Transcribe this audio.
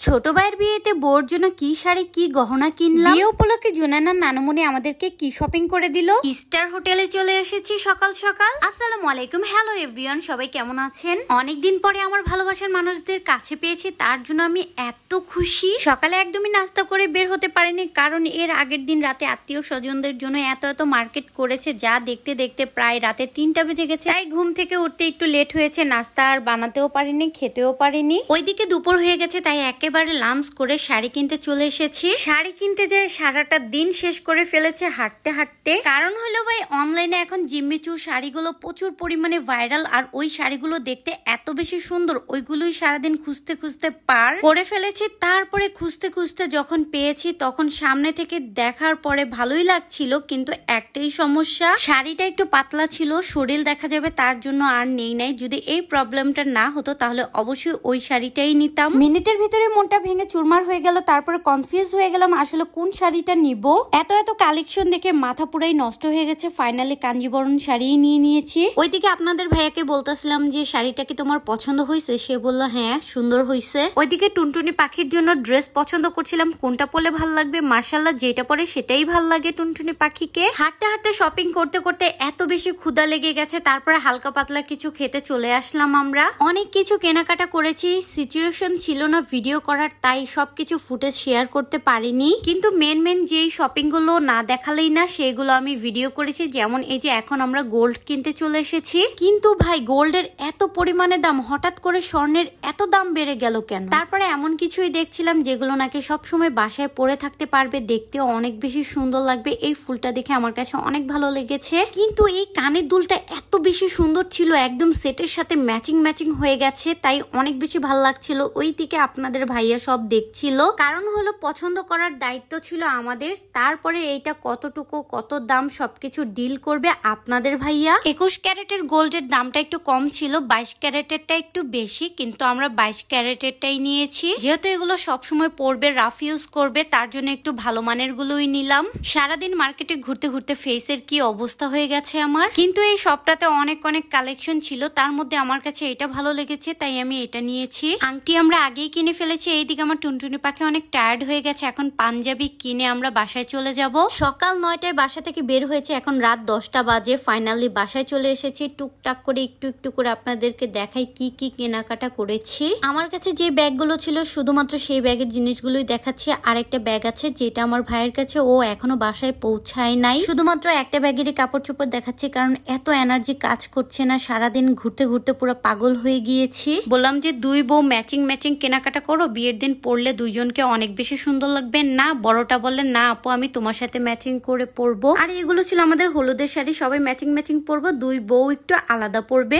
ছোট ভাইয়ের বিয়েতে বোর জন্য কি শাড়ি কি গহনা কিনলাম। বিয়ে উপলক্ষে জুনানার নানুমণি আমাদেরকে কি শপিং করে দিল। স্টার হোটেলে চলে এসেছি সকাল সকাল। আসসালামু আলাইকুম, হ্যালো এভরিওয়ান, সবাই কেমন আছেন? অনেকদিন পরে আমার ভালোবাসার মানুষদের কাছে পেয়েছি, তার জন্য আমি এত খুশি। সকালে একদমই নাস্তা করে বের হতে পারিনি, কারণ এর আগের দিন রাতে আত্মীয় স্বজনদের জন্য এত মার্কেট করেছে, যা দেখতে দেখতে প্রায় রাতে 3টা বেজে গেছে। তাই ঘুম থেকে উঠতে একটু লেট হয়েছে, নাস্তা আর বানাতেও পারিনি, খেতেও পারিনি। ওইদিকে দুপুর হয়ে গেছে, তাই একেবারে লাঞ্চ করে শাড়ি কিনতে চলে এসেছি। শাড়ি কিনতে যেয়ে সারাটা দিন শেষ করে ফেলেছে হাঁটতে হাঁটতে। কারণ হলো ভাই, অনলাইনে এখন জিম্মিচু শাড়িগুলো প্রচুর পরিমাণে ভাইরাল, আর ওই শাড়িগুলো দেখতে এত বেশি সুন্দর, ওইগুলোই সারাদিন খুঁজতে খুঁজতে পার করে ফেলেছি। তারপরে খুঁজতে খুঁজতে যখন পেয়েছি, তখন সামনে থেকে দেখার পরে ভালোই লাগছিল, কিন্তু একটাই সমস্যা, শাড়িটা একটু পাতলা ছিল, শরীর দেখা যাবে, তার জন্য আর নেই নাই। যদি এই প্রবলেমটা না হতো তাহলে অবশ্যই ওই শাড়িটাই নিতাম। মিনিটের ভিতরে মনটা ভেঙে চুরমার হয়ে গেল, তারপরে কনফিউজ হয়ে গেলাম আসলে কোন শাড়িটা নিব। এত কালেকশন দেখে মাথা পুরাই নষ্ট হয়ে গেছে। ফাইনালি কাঞ্জিবরণ শাড়ি নিয়ে নিয়েছি। ওইদিকে আপনাদের ভাইয়াকে বলতেছিলাম যে শাড়িটা কি তোমার পছন্দ হয়েছে, সে বলল হ্যাঁ সুন্দর হয়েছে। ওইদিকে টুনটুনি পাখির জন্য ড্রেস পছন্দ করছিলাম, কোনটা পরলে ভাল লাগবে। মার্শাল্লাহ, যেটা পরে সেটাই ভাল লাগে টুনটুনি পাখিকে। হাঁটতে হাঁটতে শপিং করতে করতে এত বেশি ক্ষুধা লেগে গেছে, তারপরে হালকা পাতলা কিছু খেতে চলে আসলাম আমরা। অনেক কিছু কেনাকাটা করেছি, সিচুয়েশন ছিল না ভিডিও করার, তাই সবকিছু ফুটেজ শেয়ার করতে পারিনি। কিন্তু মেন যেই শপিং গুলো না দেখালেই না, সেগুলো আমি ভিডিও করেছি। যেমন এই যে এখন আমরা গোল্ড কিনতে চলে এসেছি, কিন্তু ভাই গোল্ডের এত পরিমাণে দাম, হঠাৎ করে স্বর্ণের এত দাম বেড়ে গেল কেন? তারপরে এমন কিছুই দেখছিলাম যেগুলো নাকি সবসময় বাসায় পরে থাকতে পারবে, দেখতেও অনেক বেশি সুন্দর লাগবে। এই ফুলটা দেখে আমার কাছে অনেক ভালো লেগেছে, কিন্তু এই কানের দুলটা এত বেশি সুন্দর ছিল, একদম সেটের সাথে ম্যাচিং হয়ে গেছে, তাই অনেক বেশি ভালো লাগছিল। ওই দিকে আপনাদের ভাইয়া সব দেখছিল, কারণ হলো পছন্দ করার দায়িত্ব ছিল আমাদের। তারপরে এইটা কতটুকু কত দাম সবকিছু ডিল করবে আপনাদের ভাইয়া। 21 ক্যারেটের গোল্ডের দামটা একটু কম ছিল, 22 ক্যারেটেরটা একটু বেশি, কিন্তু আমরা 22 ক্যারেটেরটাই নিয়েছি, যেহেতু এগুলো সবসময় পরবে, রাফ ইউজ করবে, তার জন্য একটু ভালো মানের গুলোই নিলাম। সারাদিন মার্কেটে ঘুরতে ঘুরতে ফেসের কি অবস্থা হয়ে গেছে আমার। কিন্তু এই সবটাতে অনেক কালেকশন ছিল, তার মধ্যে আমার কাছে এটা ভালো লেগেছে, তাই আমি এটা নিয়েছি। আংটি আমরা আগেই কিনে ফেলেছি। এইদিকে আমার টুনটুনি পাখি অনেক টায়ার্ড হয়ে গেছে, এখন পাঞ্জাবি কিনে আমরা বাসায় চলে যাব। সকাল 9টায় বাসা থেকে বের হয়েছে, এখন রাত 10টা বাজে। ফাইনালি বাসায় চলে এসেছি। টুকটাক করে একটু করে আপনাদেরকে দেখাই কি কেনাকাটা করেছি। আমার কাছে যে ব্যাগগুলো ছিল শুধুমাত্র সেই ব্যাগের জিনিসগুলোই দেখাচ্ছি। আরেকটা ব্যাগ আছে যেটা আমার ভাইয়ের কাছে, ও এখনো বাসায় পৌঁছায় নাই। শুধুমাত্র একটা ব্যাগেরই কাপড় চোপড় দেখাচ্ছি, কারণ এত এনার্জি কাজ করছে না, সারাদিন ঘুরতে ঘুরতে পুরো পাগল হয়ে গিয়েছি। বললাম যে দুই বউ ম্যাচিং কেনাকাটা করো, বিয়ের দিন পরলে দুইজনকে অনেক বেশি সুন্দর লাগবে। না, বড়টা বললে না আপু আমি তোমার সাথে ম্যাচিং করে পরবো। আর এগুলো ছিল আমাদের হলুদের শাড়ি, সবাই ম্যাচিং পরবো, দুই বউ একটু আলাদা পরবে।